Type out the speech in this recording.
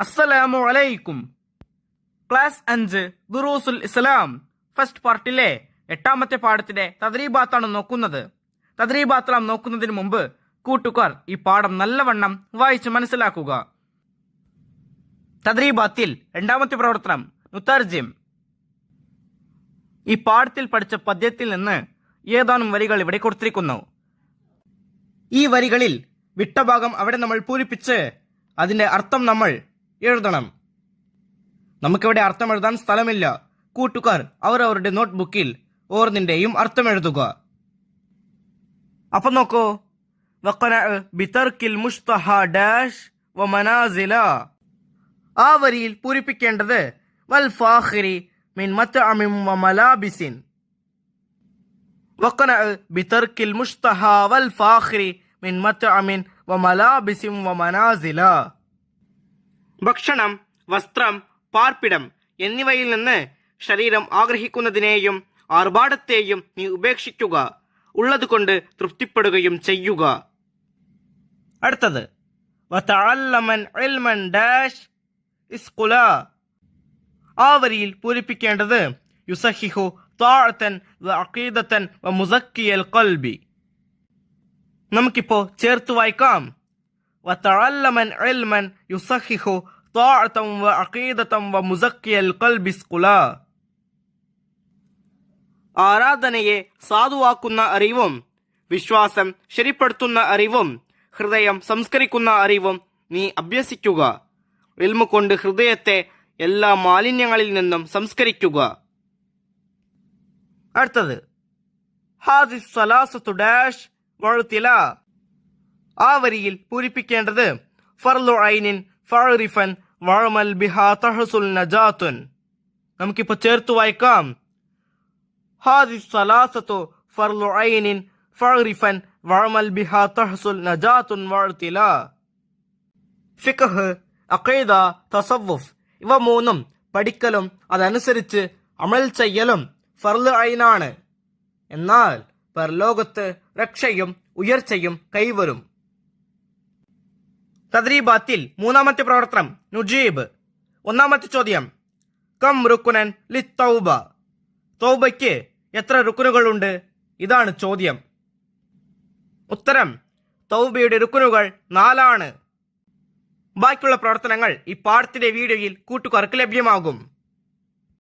അസ്സലാമു അലൈക്കും. ക്ലാസ് 5 ദുറൂസുൽ ഇസ്ലാം ഫസ്റ്റ് പാർട്ടിലെ 8ാമത്തെ പാഠത്തിന്റെ തദ്രീബാത്താണ് നോക്കുന്നത്. തദ്രീബാത്താണ് നോക്കുന്നതിന് മുമ്പ് കൂട്ടുകാർ ഈ പാഠം നല്ലവണ്ണം വായിച്ച് മനസ്സിലാക്കുക. തദ്രീബാത്തിൽ 2ാമത്തെ പ്രവർത്തനം മുത്തർജിം. ഈ പാഠത്തിൽ പഠിച്ച പദ്യത്തിൽ നിന്ന് ഏതാനും വരികൾ ഇവിടെ കൊടുത്തിരിക്കുന്നു. ഈ വരികളിൽ വിട്ട ഭാഗം അവിടെ നമ്മൾ പൂരിപ്പിച്ച് അതിന്റെ അർത്ഥം നമ്മൾ എഴുതണം. നമുക്കിവിടെ അർത്ഥം എഴുതാൻ സ്ഥലമില്ല. കൂട്ടുകാർ അവരവരുടെ നോട്ട്ബുക്കിൽ ഓരോന്നിന്റെയും അർത്ഥം എഴുതുക. അപ്പൊ നോക്കൂ. ബിതർക്കിൽ മുസ്തഹ ഡാഷ് വ മനാസില. ആ വരിയിൽ പൂരിപ്പിക്കേണ്ടത് വൽ ഫാഖിരി മിൻ മത്അമിൻ വ മലാബിസിൻ. വഖന ബിതർക്കിൽ മുസ്തഹ വൽ ഫാഖിരി മിൻ മത്അമിൻ വ മലാബിസിൻ വ മനാസില. ഭക്ഷണം, വസ്ത്രം, പാർപ്പിടം എന്നിവയിൽ നിന്ന് ശരീരം ആഗ്രഹിക്കുന്നതിനെയും ആർഭാടത്തെയും നീ ഉപേക്ഷിക്കുക. ഉള്ളതുകൊണ്ട് തൃപ്തിപ്പെടുകയും ചെയ്യുക. അടുത്തത് വതഅല്ലമൻ ഇൽമൻ ഡാഷ് ഇസ്ഖുല. ആ വരിയിൽ പൂരിപ്പിക്കേണ്ടത് യുസഹിഹു ത്വാഅതൻ വ അഖീദതൻ വ മുസക്കിയൽ ഖൽബി. നമുക്കിപ്പോ ചേർത്ത് വായിക്കാം. വതഅല്ലമൻ ഇൽമൻ യുസഹിഹു ത്വാഅതൻ വ അഖീദതൻ വ മുസക്കിയൽ ഖൽബി ഇസ്ഖുല. ആരാധനയെ സാധുവാക്കുന്ന അറിവും വിശ്വാസം ശരിപ്പെടുത്തുന്ന അറിവും ഹൃദയം സംസ്കരിക്കുന്ന അറിവും നീ അഭ്യസിക്കുക. ഇൽമു കൊണ്ട് ഹൃദയത്തെ എല്ലാ മാലിന്യങ്ങളിൽ നിന്നും സംസ്കരിക്കുക. അടുത്തത് ഹാദിസ് സലാസത്തു ഡാഷ് വഅ്തില. ആ വരിയിൽ പൂരിപ്പിക്കേണ്ടത് ഫർളു ഐനിൻ ഫഅരിഫൻ വഅമൽ ബിഹാ തഹസുൽ നജാത്തുൻ. നമുക്കിപ്പോൾ ചേർത്ത് വായിക്കാം. ഹാദിസ് സലാസത്തു ഫർളു ഐനിൻ ഫഅരിഫൻ വഅമൽ ബിഹാ തഹസുൽ നജാത്തുൻ വഅ്തില. ഫിഖ്ഹ്, അഖീദ, തസവ്വുഫ് ഇവ മൂന്നും പഠിക്കലും അതനുസരിച്ച് അമൽ ചെയ്യലും ഫർള് ഐനാണ്. എന്നാൽ പരലോകത്ത് രക്ഷയും ഉയർച്ചയും കൈവരും. തദ്രീബാത്തിൽ 3ാമത്തെ പ്രവർത്തനം നുജീബ്. 1ാമത്തെ ചോദ്യം കം റുക്കുനൻ ലിത്തൗബ. തൗബയ്ക്ക് എത്ര റുക്കുനുകളുണ്ട്? ഇതാണ് ചോദ്യം. ഉത്തരം തൗബയുടെ റുക്കുനുകൾ 4 ആണ്. ബാക്കിയുള്ള പ്രവർത്തനങ്ങൾ ഈ പാഠത്തിന്റെ വീഡിയോയിൽ കൂട്ടുകാർക്ക് ലഭ്യമാകും.